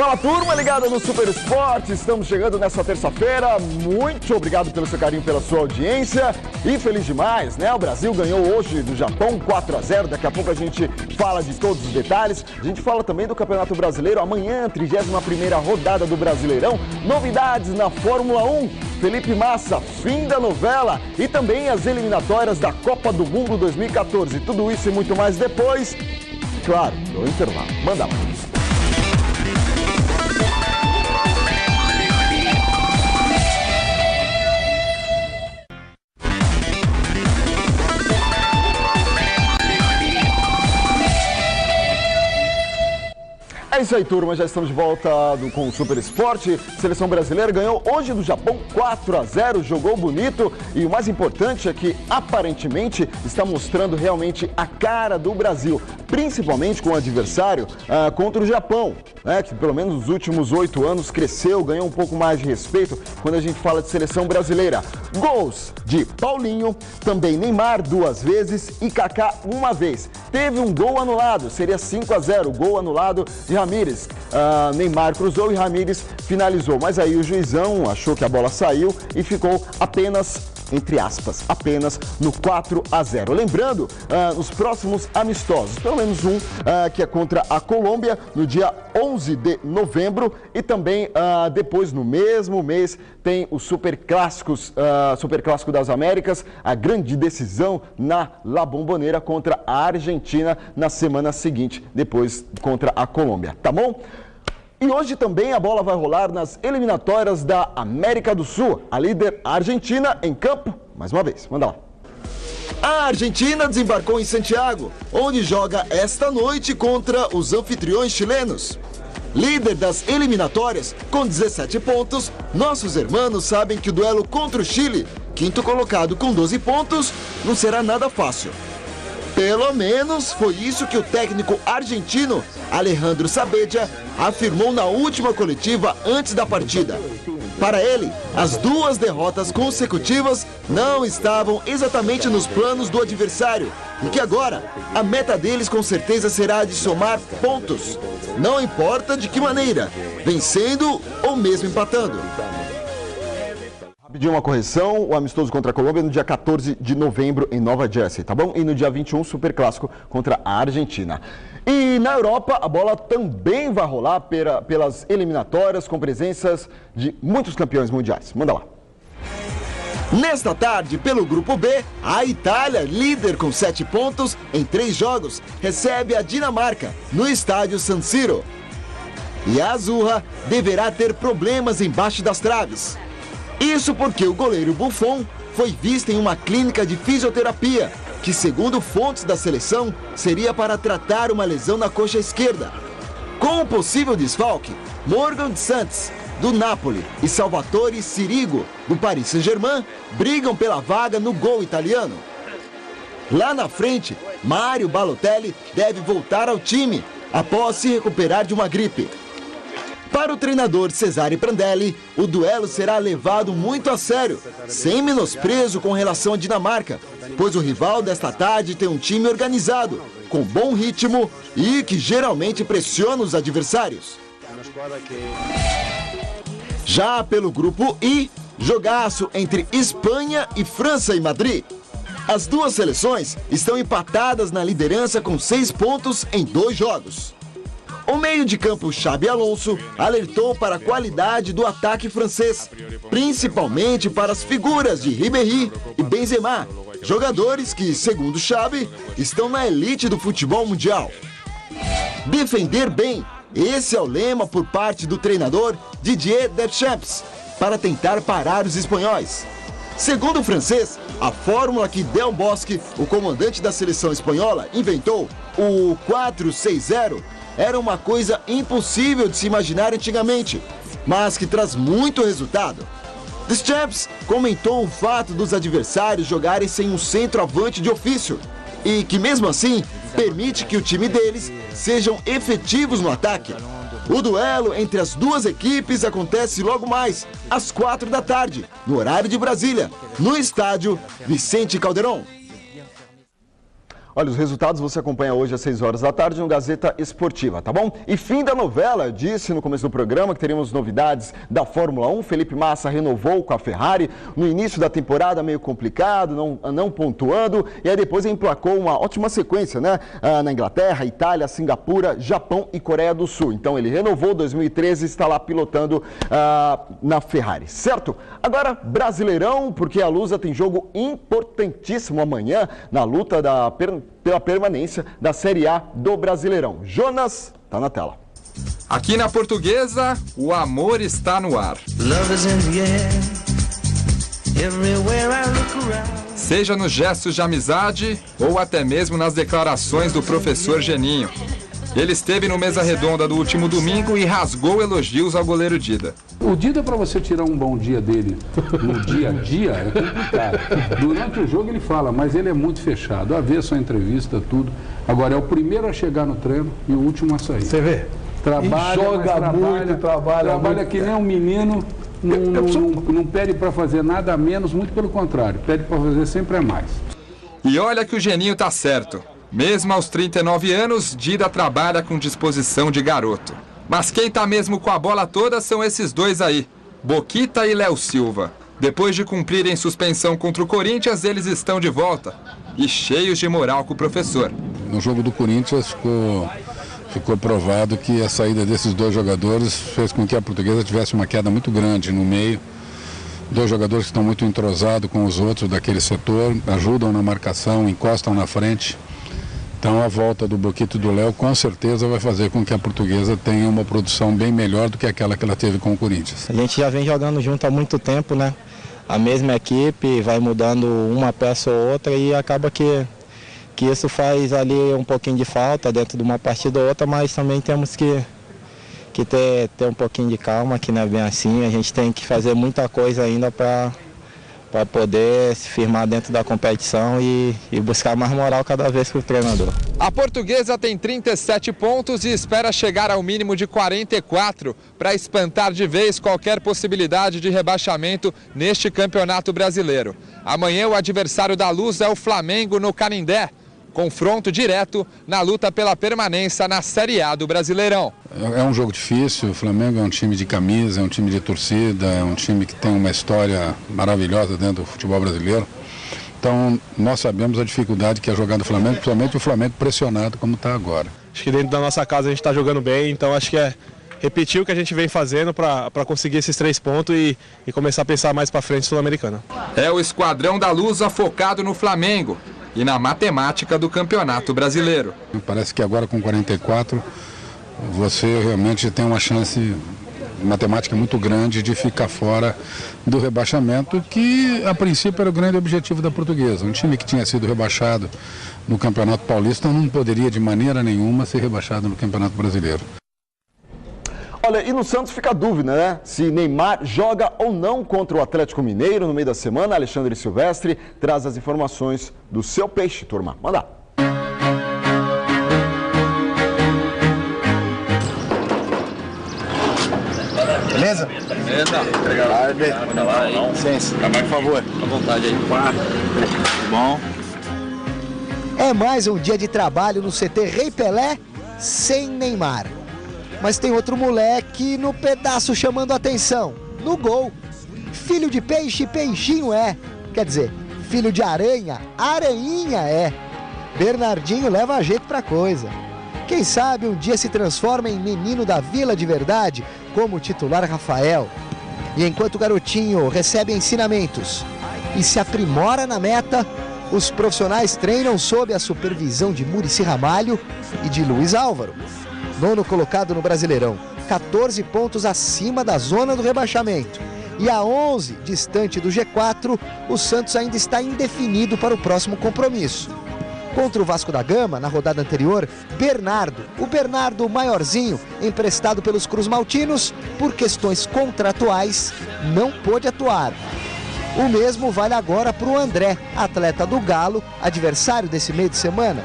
Fala, turma ligada no Super Esporte, estamos chegando nessa terça-feira. Muito obrigado pelo seu carinho, pela sua audiência e feliz demais, né? O Brasil ganhou hoje do Japão 4-0, daqui a pouco a gente fala de todos os detalhes. A gente fala também do Campeonato Brasileiro, amanhã, 31ª rodada do Brasileirão, novidades na Fórmula 1, Felipe Massa, fim da novela e também as eliminatórias da Copa do Mundo 2014. Tudo isso e muito mais depois, claro, no intervalo. Manda lá. É isso aí, turma, já estamos de volta com o Super Esporte. Seleção brasileira ganhou hoje do Japão 4-0, jogou bonito e o mais importante é que aparentemente está mostrando realmente a cara do Brasil, principalmente com o adversário contra o Japão, né, que pelo menos nos últimos 8 anos cresceu, ganhou um pouco mais de respeito quando a gente fala de seleção brasileira. Gols de Paulinho, também Neymar 2 vezes e Kaká 1 vez. Teve um gol anulado, seria 5-0, gol anulado de Ramírez. Neymar cruzou e Ramírez finalizou, mas aí o juizão achou que a bola saiu e ficou apenas, entre aspas, apenas no 4-0. Lembrando, os próximos amistosos, pelo menos um que é contra a Colômbia no dia 11 de novembro e também depois no mesmo mês tem o Super Clássico das Américas, a grande decisão na La Bombonera contra a Argentina na semana seguinte, depois contra a Colômbia, tá bom? E hoje também a bola vai rolar nas eliminatórias da América do Sul. A líder Argentina em campo, mais uma vez. Manda lá. A Argentina desembarcou em Santiago, onde joga esta noite contra os anfitriões chilenos. Líder das eliminatórias, com 17 pontos, nossos hermanos sabem que o duelo contra o Chile, quinto colocado com 12 pontos, não será nada fácil. Pelo menos foi isso que o técnico argentino Alejandro Sabeddia afirmou na última coletiva antes da partida. Para ele, as 2 derrotas consecutivas não estavam exatamente nos planos do adversário e que agora a meta deles com certeza será de somar pontos. Não importa de que maneira, vencendo ou mesmo empatando. Pedir uma correção, o amistoso contra a Colômbia no dia 14 de novembro em Nova Jersey, tá bom? E no dia 21, Super Clássico contra a Argentina. E na Europa, a bola também vai rolar pelas eliminatórias com presenças de muitos campeões mundiais. Manda lá. Nesta tarde, pelo Grupo B, a Itália, líder com 7 pontos em 3 jogos, recebe a Dinamarca no estádio San Siro. E a Azurra deverá ter problemas embaixo das traves. Isso porque o goleiro Buffon foi visto em uma clínica de fisioterapia, que segundo fontes da seleção, seria para tratar uma lesão na coxa esquerda. Com o possível desfalque, Morgan Santos, do Napoli, e Salvatore Sirigu, do Paris Saint-Germain, brigam pela vaga no gol italiano. Lá na frente, Mário Balotelli deve voltar ao time, após se recuperar de uma gripe. Para o treinador Cesare Prandelli, o duelo será levado muito a sério, sem menosprezo com relação à Dinamarca, pois o rival desta tarde tem um time organizado, com bom ritmo e que geralmente pressiona os adversários. Já pelo grupo I, jogaço entre Espanha e França em Madrid. As 2 seleções estão empatadas na liderança com 6 pontos em 2 jogos. O meio de campo Xabi Alonso alertou para a qualidade do ataque francês, principalmente para as figuras de Ribéry e Benzema, jogadores que, segundo Xabi, estão na elite do futebol mundial. Defender bem, esse é o lema por parte do treinador Didier Deschamps, para tentar parar os espanhóis. Segundo o francês, a fórmula que Del Bosque, o comandante da seleção espanhola, inventou, o 4-6-0, era uma coisa impossível de se imaginar antigamente, mas que traz muito resultado. Deschamps comentou o fato dos adversários jogarem sem um centroavante de ofício e que, mesmo assim, permite que o time deles sejam efetivos no ataque. O duelo entre as 2 equipes acontece logo mais, às 4 da tarde, no horário de Brasília, no estádio Vicente Calderón. Olha, os resultados você acompanha hoje às 6 horas da tarde no Gazeta Esportiva, tá bom? E fim da novela, eu disse no começo do programa que teríamos novidades da Fórmula 1. Felipe Massa renovou com a Ferrari. No início da temporada meio complicado, não pontuando. E aí depois emplacou uma ótima sequência, né? Na Inglaterra, Itália, Singapura, Japão e Coreia do Sul. Então ele renovou 2013 e está lá pilotando na Ferrari, certo? Agora, Brasileirão, porque a Lusa tem jogo importantíssimo amanhã na luta pela permanência da Série A do Brasileirão. Jonas, tá na tela. Aqui na Portuguesa, o amor está no ar. Seja nos gestos de amizade ou até mesmo nas declarações do professor Geninho. Ele esteve no Mesa Redonda do último domingo e rasgou elogios ao goleiro Dida. O Dida, para você tirar um bom dia dele no dia a dia, é complicado. Durante o jogo ele fala, mas ele é muito fechado. Avesso a entrevista, tudo. Agora, é o primeiro a chegar no treino e o último a sair. Você vê? Trabalha que nem um menino, não pede para fazer nada a menos, muito pelo contrário, pede para fazer sempre a mais. E olha que o Geninho tá certo. Mesmo aos 39 anos, Dida trabalha com disposição de garoto. Mas quem tá mesmo com a bola toda são esses dois aí, Boquita e Léo Silva. Depois de cumprirem suspensão contra o Corinthians, eles estão de volta e cheios de moral com o professor. No jogo do Corinthians ficou provado que a saída desses dois jogadores fez com que a Portuguesa tivesse uma queda muito grande no meio. Dois jogadores que estão muito entrosados com os outros daquele setor, ajudam na marcação, encostam na frente. Então a volta do Boquito e do Léo com certeza vai fazer com que a Portuguesa tenha uma produção bem melhor do que aquela que ela teve com o Corinthians. A gente já vem jogando junto há muito tempo, né? A mesma equipe, vai mudando uma peça ou outra e acaba que isso faz ali um pouquinho de falta dentro de uma partida ou outra, mas também temos que ter um pouquinho de calma, que não é bem assim. A gente tem que fazer muita coisa ainda para poder se firmar dentro da competição e buscar mais moral cada vez para o treinador. A Portuguesa tem 37 pontos e espera chegar ao mínimo de 44 para espantar de vez qualquer possibilidade de rebaixamento neste Campeonato Brasileiro. Amanhã o adversário da Luz é o Flamengo no Canindé. Confronto direto na luta pela permanência na Série A do Brasileirão. É um jogo difícil, o Flamengo é um time de camisa, é um time de torcida, é um time que tem uma história maravilhosa dentro do futebol brasileiro. Então nós sabemos a dificuldade que é jogar do Flamengo, principalmente o Flamengo pressionado como está agora. Acho que dentro da nossa casa a gente está jogando bem, então acho que é repetir o que a gente vem fazendo para conseguir esses 3 pontos e começar a pensar mais para frente Sul-Americana. É o esquadrão da Lusa focado no Flamengo e na matemática do Campeonato Brasileiro. Parece que agora com 44 você realmente tem uma chance matemática muito grande de ficar fora do rebaixamento, que a princípio era o grande objetivo da Portuguesa. Um time que tinha sido rebaixado no Campeonato Paulista não poderia de maneira nenhuma ser rebaixado no Campeonato Brasileiro. Olha, e no Santos fica a dúvida, né? Se Neymar joga ou não contra o Atlético Mineiro no meio da semana. Alexandre Silvestre traz as informações do seu peixe, turma. Manda! Beleza? Beleza. Obrigado. Licença. Por favor. Fica à vontade aí. Bom. É mais um dia de trabalho no CT Rei Pelé sem Neymar. Mas tem outro moleque no pedaço chamando a atenção, no gol. Filho de peixe, peixinho é. Quer dizer, filho de aranha, aranhinha é. Bernardinho leva jeito pra coisa. Quem sabe um dia se transforma em menino da Vila de Verdade, como o titular Rafael. E enquanto o garotinho recebe ensinamentos e se aprimora na meta, os profissionais treinam sob a supervisão de Muricy Ramalho e de Luiz Álvaro. Nono colocado no Brasileirão, 14 pontos acima da zona do rebaixamento. E a 11, distante do G4, o Santos ainda está indefinido para o próximo compromisso. Contra o Vasco da Gama, na rodada anterior, o Bernardo maiorzinho, emprestado pelos Cruz-Maltinos, por questões contratuais, não pôde atuar. O mesmo vale agora para o André, atleta do Galo, adversário desse meio de semana.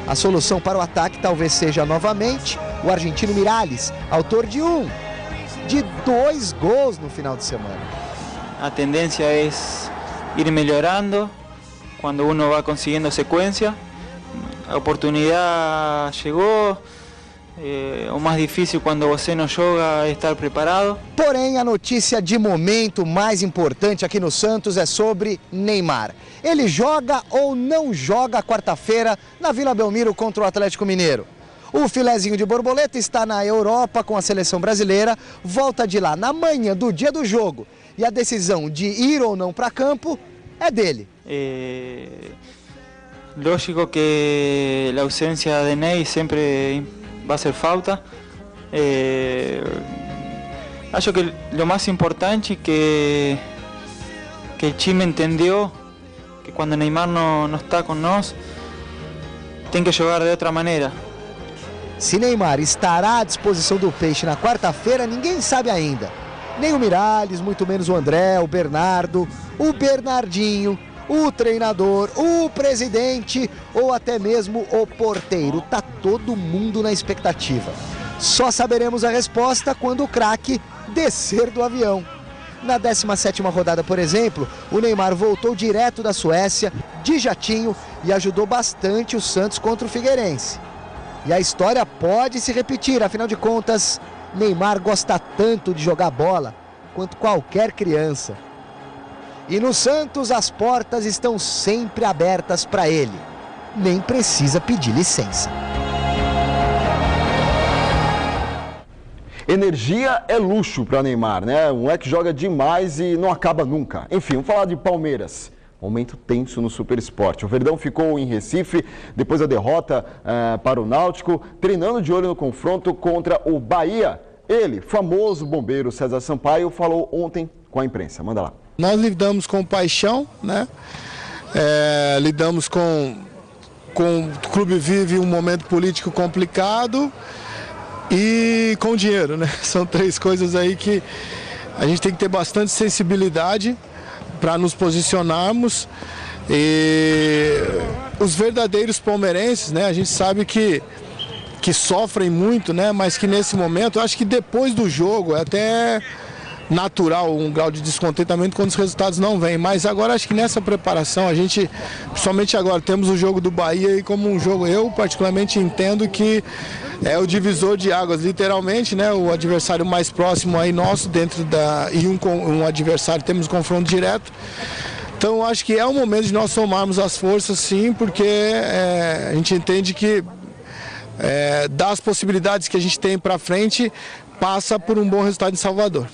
A solução para o ataque talvez seja novamente o argentino Miralles, autor de 2 gols no final de semana. A tendência é ir melhorando quando uno va consiguiendo secuencia. a oportunidade chegou. O mais difícil quando você não joga é estar preparado. Porém, a notícia de momento mais importante aqui no Santos é sobre Neymar. Ele joga ou não joga quarta-feira na Vila Belmiro contra o Atlético Mineiro? O filezinho de borboleta está na Europa com a seleção brasileira, volta de lá na manhã do dia do jogo e a decisão de ir ou não para campo é dele. Lógico que a ausência de Ney sempre vai ser falta. Acho que o mais importante que o time entendeu que quando Neymar não está com nós, tem que jogar de outra maneira. Se Neymar estará à disposição do Peixe na quarta-feira, ninguém sabe ainda. Nem o Miralles, muito menos o André, o Bernardo, o Bernardinho, o treinador, o presidente ou até mesmo o porteiro. Tá todo mundo na expectativa. Só saberemos a resposta quando o craque descer do avião. Na 17ª rodada, por exemplo, o Neymar voltou direto da Suécia, de jatinho, e ajudou bastante o Santos contra o Figueirense. E a história pode se repetir, afinal de contas, Neymar gosta tanto de jogar bola quanto qualquer criança. E no Santos as portas estão sempre abertas para ele. Nem precisa pedir licença. Energia é luxo para Neymar, né? O moleque joga demais e não acaba nunca. Enfim, vamos falar de Palmeiras. Momento tenso no Super Esporte. O Verdão ficou em Recife depois da derrota para o Náutico, treinando de olho no confronto contra o Bahia. Ele, famoso bombeiro César Sampaio, falou ontem com a imprensa. Manda lá. Nós lidamos com paixão, né? Lidamos com o clube vive um momento político complicado e com dinheiro, né? São três coisas aí que a gente tem que ter bastante sensibilidade para nos posicionarmos. E os verdadeiros palmeirenses, né? A gente sabe que sofrem muito, né? Mas que nesse momento, eu acho que depois do jogo é até natural um grau de descontentamento quando os resultados não vêm, mas agora acho que nessa preparação a gente, principalmente agora, temos o jogo do Bahia aí como um jogo, eu particularmente entendo que é o divisor de águas, literalmente, né? O adversário mais próximo aí nosso dentro e um adversário, temos um confronto direto. Então acho que é o momento de nós somarmos as forças, sim, porque a gente entende que das possibilidades que a gente tem para frente, passa por um bom resultado em Salvador.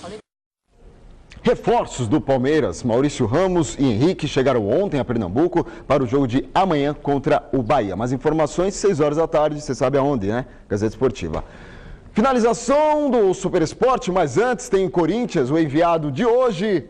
Reforços do Palmeiras, Maurício Ramos e Henrique chegaram ontem a Pernambuco para o jogo de amanhã contra o Bahia. Mais informações, 6 horas da tarde, você sabe aonde, né? Gazeta Esportiva. Finalização do Super Esporte, mas antes tem Corinthians, o enviado de hoje,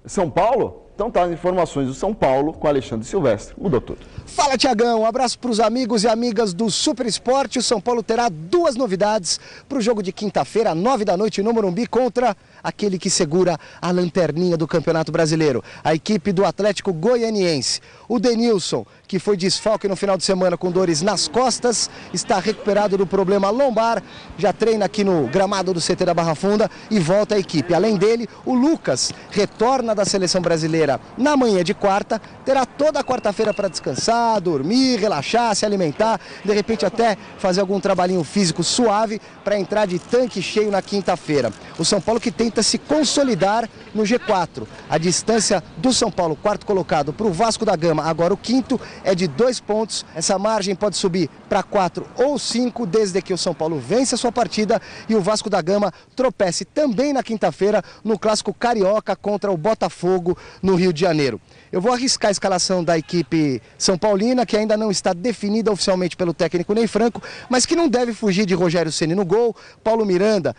São Paulo. Então tá, as informações do São Paulo com Alexandre Silvestre. Mudou tudo. Fala, Tiagão. Um abraço para os amigos e amigas do Super Esporte. O São Paulo terá 2 novidades para o jogo de quinta-feira, 9 da noite no Morumbi, contra aquele que segura a lanterninha do Campeonato Brasileiro, a equipe do Atlético Goianiense. O Denilson, que foi desfalque no final de semana com dores nas costas, está recuperado do problema lombar, já treina aqui no gramado do CT da Barra Funda e volta à equipe. Além dele, o Lucas retorna da seleção brasileira na manhã de quarta, terá toda a quarta-feira para descansar, dormir, relaxar, se alimentar, de repente até fazer algum trabalhinho físico suave para entrar de tanque cheio na quinta-feira. O São Paulo que tenta se consolidar no G4. A distância do São Paulo, quarto colocado, para o Vasco da Gama, agora o quinto, é de 2 pontos. Essa margem pode subir para 4 ou 5, desde que o São Paulo vença a sua partida e o Vasco da Gama tropece também na quinta-feira no Clássico Carioca contra o Botafogo no Rio de Janeiro. Eu vou arriscar a escalação da equipe São Paulina, que ainda não está definida oficialmente pelo técnico Ney Franco, mas que não deve fugir de Rogério Ceni no gol. Paulo Miranda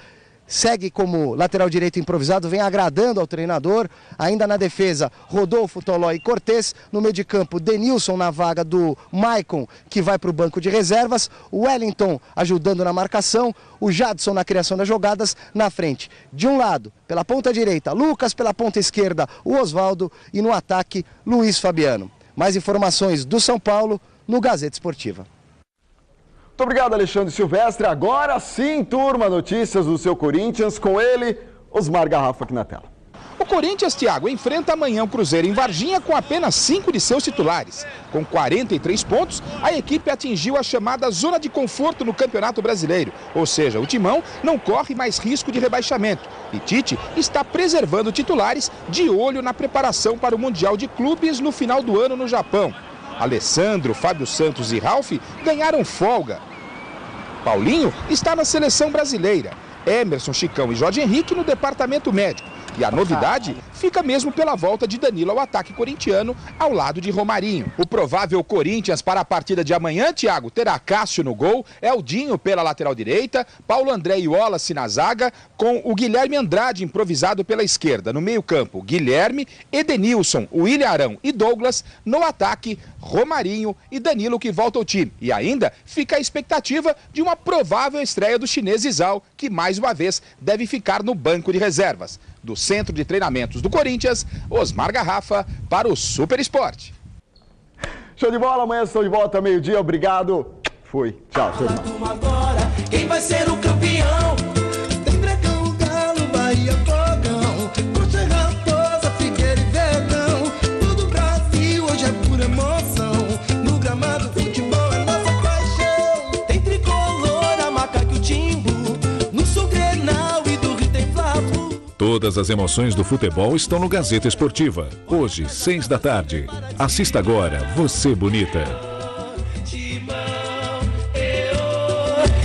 segue como lateral direito improvisado, vem agradando ao treinador. Ainda na defesa, Rodolfo, Toló e Cortez. No meio de campo, Denilson na vaga do Maicon, que vai para o banco de reservas. O Wellington ajudando na marcação. O Jadson na criação das jogadas. Na frente, de um lado, pela ponta direita, Lucas, pela ponta esquerda, o Oswaldo. E no ataque, Luiz Fabiano. Mais informações do São Paulo no Gazeta Esportiva. Muito obrigado, Alexandre Silvestre. Agora sim, turma, notícias do seu Corinthians. Com ele, Osmar Garrafa aqui na tela. O Corinthians, Thiago, enfrenta amanhã o Cruzeiro em Varginha com apenas 5 de seus titulares. Com 43 pontos, a equipe atingiu a chamada zona de conforto no Campeonato Brasileiro. Ou seja, o Timão não corre mais risco de rebaixamento. E Tite está preservando titulares de olho na preparação para o Mundial de Clubes no final do ano no Japão. Alessandro, Fábio Santos e Ralf ganharam folga. Paulinho está na seleção brasileira. Emerson, Chicão e Jorge Henrique no departamento médico. E a novidade fica mesmo pela volta de Danilo ao ataque corintiano, ao lado de Romarinho. O provável Corinthians para a partida de amanhã, Thiago, terá Cássio no gol, Eldinho pela lateral direita, Paulo André e Wallace na zaga, com o Guilherme Andrade improvisado pela esquerda. No meio-campo, Guilherme, Edenilson, William Arão e Douglas. No ataque, Romarinho e Danilo, que volta ao time. E ainda fica a expectativa de uma provável estreia do chinês Zizal, que mais uma vez deve ficar no banco de reservas. Do Centro de Treinamentos do Corinthians, Osmar Garrafa para o Super Esporte. Show de bola, amanhã estou de volta, meio-dia, obrigado. Fui, tchau, turma. Quem vai ser o campeão? Tem Dragão, Galo, Bahia, Fogão, Coxa, Raposa, Figueira e Verdão. Todo o Brasil hoje é pura emoção. No gramado, futebol é nossa paixão. Tem Tricolor, a Macaco e o Timbu. No Sul, Grenal e do Rio tem Fla-Flu. Todas as emoções do futebol estão no Gazeta Esportiva. Hoje, 6 da tarde. Assista agora, Você Bonita.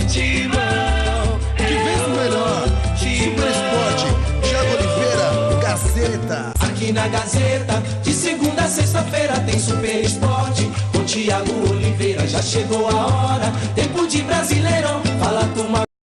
Timão, que vem o melhor. Super Esporte, Thiago Oliveira, Gazeta. Aqui na Gazeta, de segunda a sexta-feira tem Super Esporte. Com Thiago Oliveira, já chegou a hora. Tempo de Brasileirão, fala turma.